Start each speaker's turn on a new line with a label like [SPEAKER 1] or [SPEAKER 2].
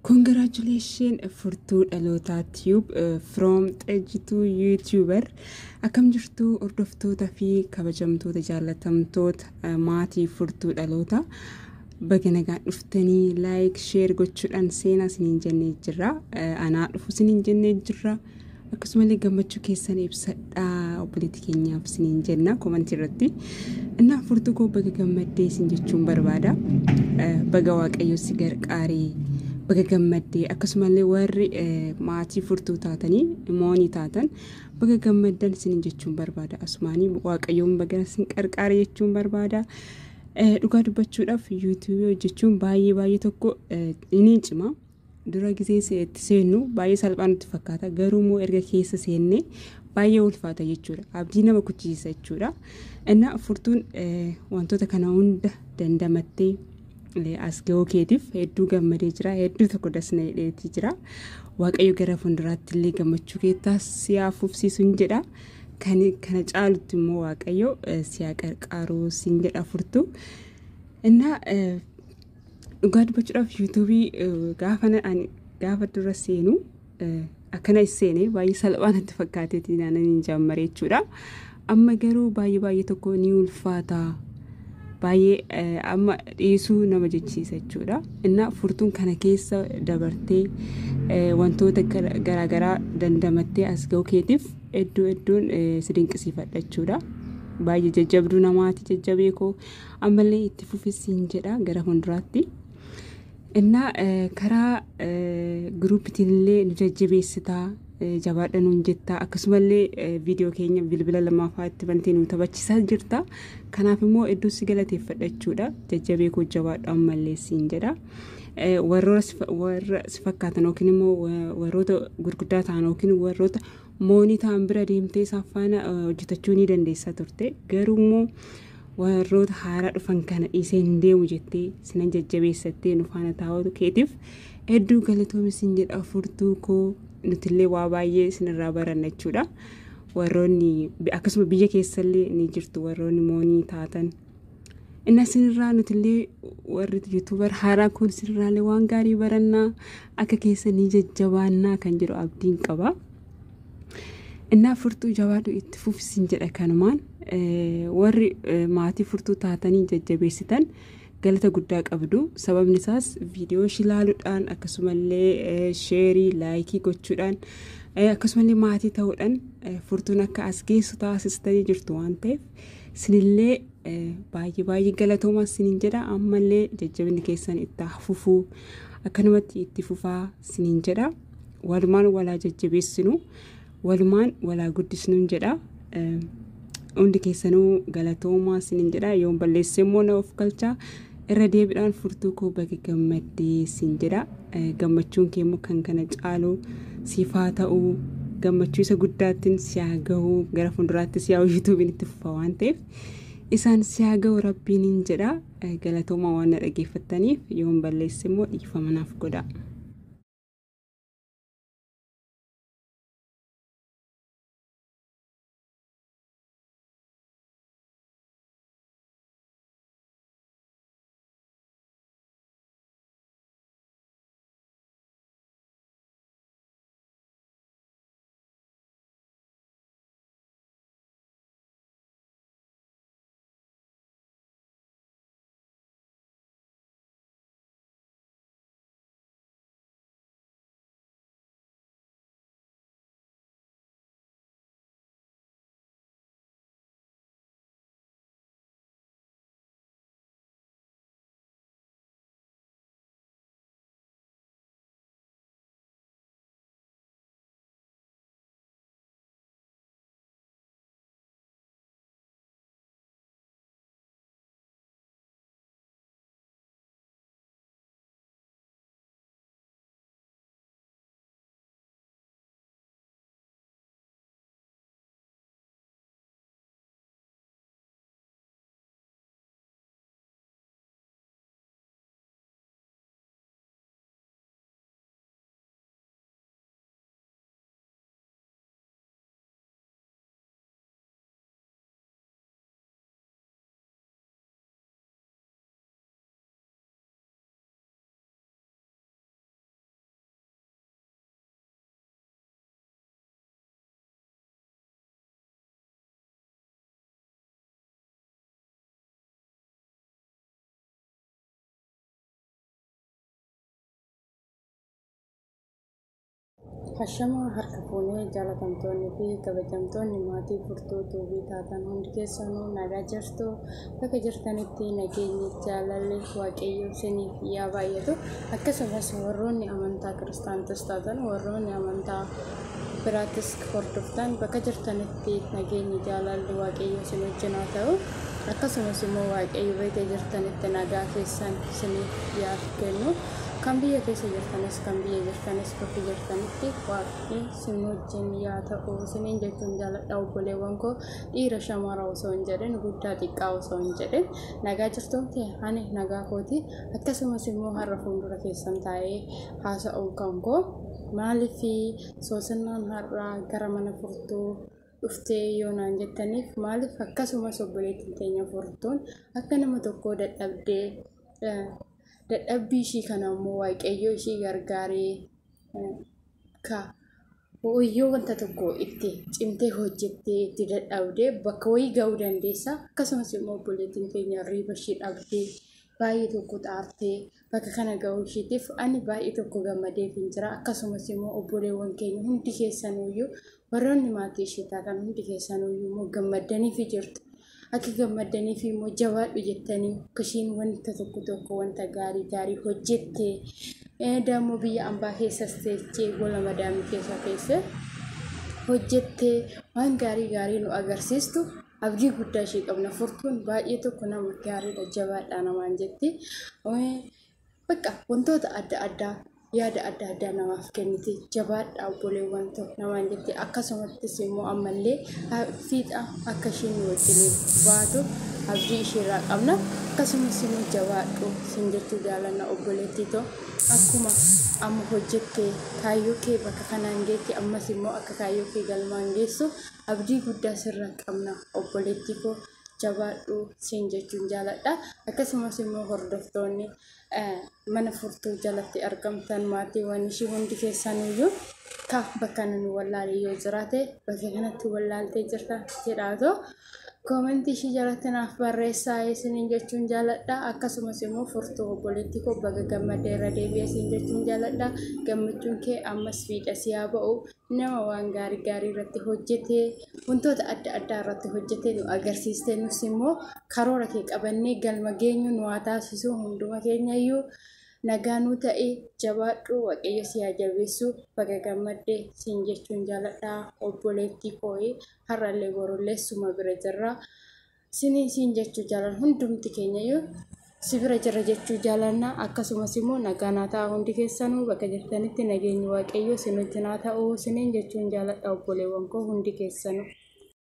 [SPEAKER 1] Congratulations furtuu dhalootaa tube from xeejituu YouTuber akkam jirtu hordoftoota fi kabajamtoota jaalatamtoota maatii furtuu dhaloota baga nagaan dhuftanii like share gochuudhaan seenaa isiniin jennee jirra anaa dhufu isiniin jennee jirra akkasumallee gammachuu keessan ibsadhaa obboleettii keenyaaf isiniin jenna komentii irratti innaa furtuu koo baga gammaddee isin jechuun barbaada baga waaqayyo si gargaaree baga gammaddee akkasumallee warri maatii furtuu taatanii moonii taatan baga gammaddan isin jechuun barbaada asumaanii waaqayyoon baga isin gargaaree jechuun barbaada dhugaa dubbachuudhaaf YouTube hojjechuun baay'ee tokko inni cima dura gisee itti seennu baay'ee salphaan nutti fakkaata garuu moo erga keessa seenne baay'ee ulfaata jechuudha abdii nama kuchisiisa jechuudha innaa furtuun wantoota kana hunda dandamattee as ga'uu keetiif hedduu gammadee jira hedduu tokko dasna hidheetii jira waaqayyo gara fuulduraatti illee gammachuu keettaa siyaa fufsiisuun jedha kana caalutti immoo waaqayyo siyaa qarqaaruu siin jedha furtuu innaa dhugaa dubbachuudhaaf YouTube gaafa dura seenu akkana seene baay'ee salphaan itti fakkaateetii naannoo jaammaree jechuudha amma garuu baay'ee tokko ni ulfaata baay'ee amma dhiisuu nama jechisiisa jechuudha innaa furtuun kana keessa dabartee wantoota garaagaraa dandamattee as ga'uu keetiif hedduun si dinqisiifadha jechuudha baay'ee jajjabduu namaati jajjabee koo ammallee itti fufisiin jedha gara fuulduraatti innaa karaa gruupitiin illee nu jajjabeessitaa jabaadhanuun jettaa akkasumallee viidiyoo keenya bilbila lammaffaa itti bantee nu taphachiisaa jirta kanaaf immoo hedduu si galateeffadha jechuudha jajjabee koo jabaadhaan malleessiin jedha warra si fakkaatan yookiin immoo warroota gurguddaa ta'an yookiin warroota moonii ta'an bira deemtee isaan faana hojjetachuu ni dandeessa turte garuu immoo warroota haaraa dhufan kana dhiisee hin deemu jettee sinan jajjabeessattee nu faana taa'uu keetiif hedduu galatoomisin jedha furtuu koo nutillee waa baay'ee isinirraa baranna jechuudha warroonni akkasuma biyya keessallee ni jirtu warroonni moonii taatan inna isinirraa nutillee warri YouTuber haaraa kun isinirraallee waan gaarii barannaa akka keessa ni jajjabaannaa kan jedhu abdiin qaba innaa furtuu jabaadhu itti fufsiin jedha kanumaan warri maatii furtuu taatanii jajjabeessitan galata guddaa qabdu sababni isaas viidiyoo shilaaluudhaan akkasumallee sheerii laayikii gochuudhaan akkasumallee maatii ta'uudhaan furtuun akka as geessu taasistanii jirtu waan ta'eef sinillee baay'ee galatoomaa siniin jedha ammallee jajjabinni keessan itti fufuu akkanumatti itti fufaa siniin jedha walumaan walaa jajjabeessinu walumaan walaa guddisnuun jedha hundi keessanuu galatoomaa siniin jedha yoon balleessee immoo na of galchaa irra deebiidhaan furtuu koo baga gammaddee siin jedha gammachuun kee immoo kan kana caaluu siifaa ta'uu gammachuu isa guddaattiin siyaa gahuu gara fuulduraatti siyaa YouTube'n itti fufaa waan ta'eef isaan siyaa gahuu rabbiin jedha galatoomaa waan na dhageeffattaniif yoon balleessee immoo dhiifama naaf godhaa.
[SPEAKER 2] Hashama harka fuunee jaalatamtoonni fi kabajamtoonni maatii furtuu tuubii taatan hundi keessanuu nagaa jirtu bakka jirtanitti nageenyi jaalalli waaqayyo isiniif yaa baay'atu akkasumas warroonni amantaa kiristaanotas taatan warroonni amantaa biraattis hordoftan bakka jirtanitti nageenyi jaalalli waaqayyo isin wajjin haa ta'u akkasumas immoo waaqayyo bakka jirtanitti nagaa keessan isiniif yaa kennu. Kan biyya keessa jirtanis kan biyya jirtanis bakka jirtanitti waaqni isin wajjin yaa ta'u isiniin jechuun jaaladha obboleewwan koo dhiira shamara osoo hin jedhin guddaa xiqqaa osoo hin jedhin nagaa jirtuuti ani nagaa kooti akkasumas immoo har'a fuuldura keessan taa'ee haasa'uu kan koo maaliif soosinnaan har'a gara mana furtuu dhuftee yoo naan jettaniif maaliif akkasumas obboleettiin teenya furtuun akka nama tokkoo dadhabbii ishii kana immoo waaqayyo ishii gargaaree wayyoo wanta tokko itti cimtee hojjettee itti dadhabdee bakka wayii ga'uu dandeessa akkasumas immoo obboleettiin keenya riiba ishii dhabdee baay'ee tokko xaartee bakka kana ga'uu ishiitiif ani baay'ee tokko gammadeef hin jira akkasumas immoo obboleewwan keenya hundi keessanuyyuu warroonni maatii ishii taatan hundi keessanuyyuu immoo gammadaniif jirtu. Akka gammadaniif immoo jabaadhu jettanii akkashiin wanta tokko wanta gaarii hojjettee daammoo biyya ambaa keessas teessee gola madaamii keessa hojjettee waan gaarii nu agarsiistu abdii guddaa ishee qabna furtuun baay'ee tokko nama gaariidha jabaadhaa namaan jetti bakka wantoota adda addaa yaada adda namaaf kenniti jabaadhaa obboleewwan tokko namaan jetti akkasumattis immoo ammallee fiixa akka isheen wajjin baatu abdii isheerraa qabna akkasumas immoo jabaadhu sin jechuu jaalanna obboleettii too akkuma amma hojjettee kaayyoo kee bakka kanaan geetti ammas immoo akka kaayyoo kee galmaan geessu abdii guddaa sirra qabna obboleettii koo jabaadhu sin jechuun jaaladha akkasumas immoo hordoftoonni mana furtuu jalatti argamtan maatiiwwan ishii hundi keessanuyyuu bakka nu wallaalee yoo jiraate bakka kanatti wallaaltee jirta jedhaatoo koomentii ishii jalatti naaf barreessaa isiniin jechuun jaaladha akkasumas immoo furtuu obboleettii koo bakka gammadee irra deebi'ee isin jechuun jaaladha gammachuun kee ammas fiixa siyaa ba'u nama waan gaarii irratti hojjetee wantoota adda addaa irratti hojjetee nu agarsiistee nus immoo karoora kee qabannee galma geenyu nu haa taasisu hunduma keenyayyuu nagaanuu ta'e jabaadhu waaqayyo si haa jabeessu bakka gammadee sin jechuun jaaladha obboleettii koo har'allee borullee suma bira jirra sin jechuu jaalan hundumti keenyayyuu si bira jirra jechuu jaalanna akkasumas immoo nagaanaa ta'a hundi keessanuu bakka jirtanitti nageenyi waaqayyo sin wajjin haa ta'u siniin jechuun jaaladha obboleewwan koo hundi keessanuu.